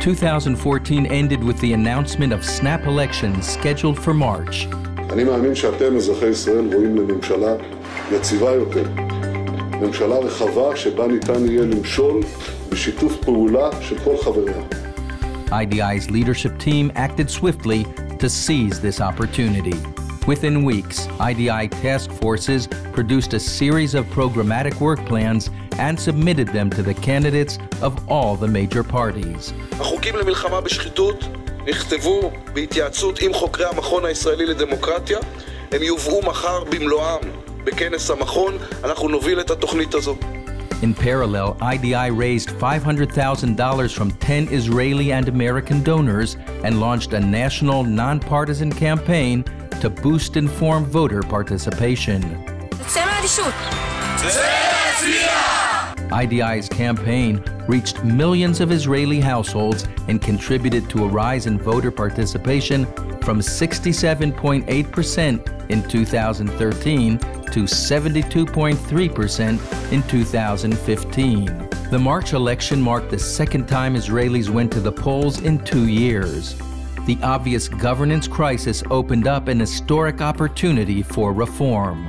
2014 ended with the announcement of snap elections scheduled for March. אני מאמין שאתם, אזרחי ישראל, רואים לממשלה יציבה יותר. ממשלה רחבה שבה ניתן יהיה למשול בשיתוף פעולה של כל חבריה. IDI's leadership team acted swiftly to seize this opportunity. Within weeks, IDI task forces produced a series of programmatic work plans and submitted them to the candidates of all the major parties. החוקים למלחמה בשחיתות נכתבו בהתייעצות עם חוקרי המכון הישראלי לדמוקרטיה. הם יובאו מחר במלואם בכנס המכון. אנחנו נוביל את התוכנית הזו. In parallel, IDI raised $500,000 from 10 Israeli and American donors and launched a national nonpartisan campaign to boost informed voter participation. IDI's campaign reached millions of Israeli households and contributed to a rise in voter participation from 67.8% in 2013 to 72.3% in 2015. The March election marked the second time Israelis went to the polls in 2 years. The obvious governance crisis opened up an historic opportunity for reform.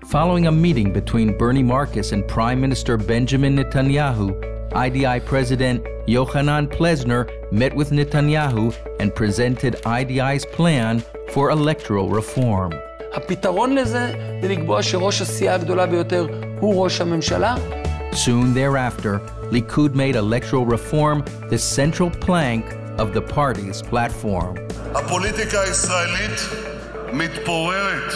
Following a meeting between Bernie Marcus and Prime Minister Benjamin Netanyahu, IDI President Yochanan Plesner met with Netanyahu and presented IDI's plan for electoral reform. הפתרון לזה זה לקבוע שראש הסיעה הגדולה ביותר הוא ראש הממשלה. Soon thereafter, Likud made electoral reform the central plank of the party's platform. הפוליטיקה הישראלית מתפוררת.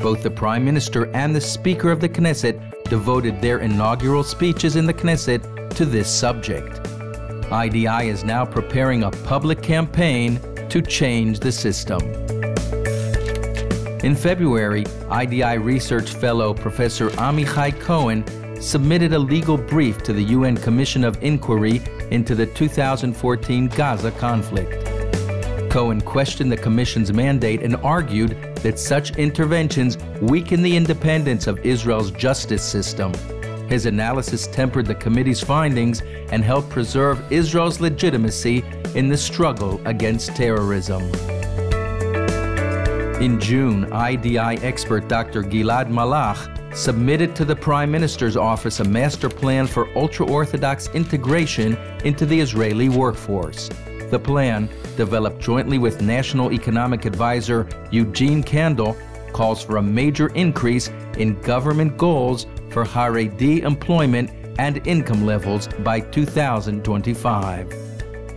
Both the Prime Minister and the Speaker of the Knesset devoted their inaugural speeches in the Knesset to this subject. IDI is now preparing a public campaign to change the system. In February, IDI research fellow Professor Amichai Cohen submitted a legal brief to the UN Commission of Inquiry into the 2014 Gaza conflict. Cohen questioned the Commission's mandate and argued that such interventions weaken the independence of Israel's justice system. His analysis tempered the committee's findings and helped preserve Israel's legitimacy in the struggle against terrorism. In June, IDI expert Dr. Gilad Malach submitted to the Prime Minister's office a master plan for ultra-Orthodox integration into the Israeli workforce. The plan, developed jointly with National Economic Advisor Eugene Kandel, calls for a major increase in government goals for Haredi employment and income levels by 2025.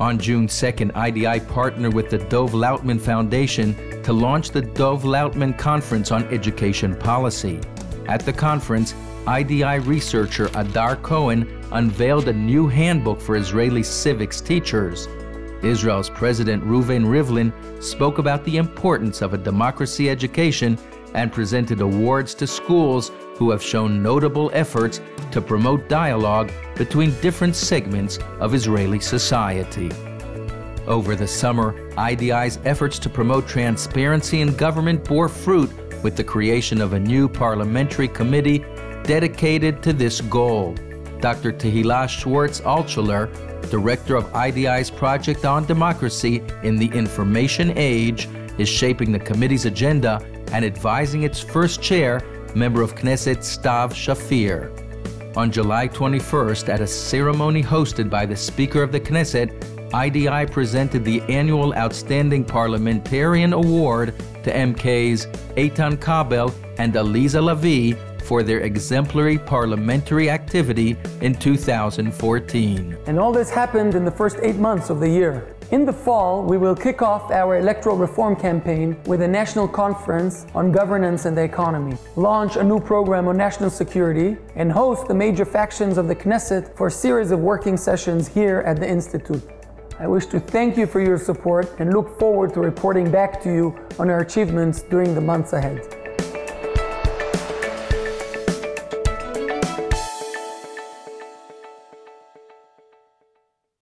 On June 2nd, IDI partnered with the Dov Lautman Foundation to launch the Dov Lautman Conference on Education Policy. At the conference, IDI researcher Adar Cohen unveiled a new handbook for Israeli civics teachers. Israel's President Reuven Rivlin spoke about the importance of a democracy education and presented awards to schools who have shown notable efforts to promote dialogue between different segments of Israeli society. Over the summer, IDI's efforts to promote transparency in government bore fruit with the creation of a new parliamentary committee dedicated to this goal. Dr. Tehila Schwartz-Altschuler, director of IDI's Project on Democracy in the Information Age, is shaping the committee's agenda and advising its first chair, member of Knesset Stav Shafir. On July 21st, at a ceremony hosted by the Speaker of the Knesset, IDI presented the annual Outstanding Parliamentarian Award to MKs Eitan Kabel and Aliza Lavi for their exemplary parliamentary activity in 2014. And all this happened in the first 8 months of the year. In the fall, we will kick off our electoral reform campaign with a national conference on governance and the economy, launch a new program on national security, and host the major factions of the Knesset for a series of working sessions here at the Institute. I wish to thank you for your support and look forward to reporting back to you on our achievements during the months ahead.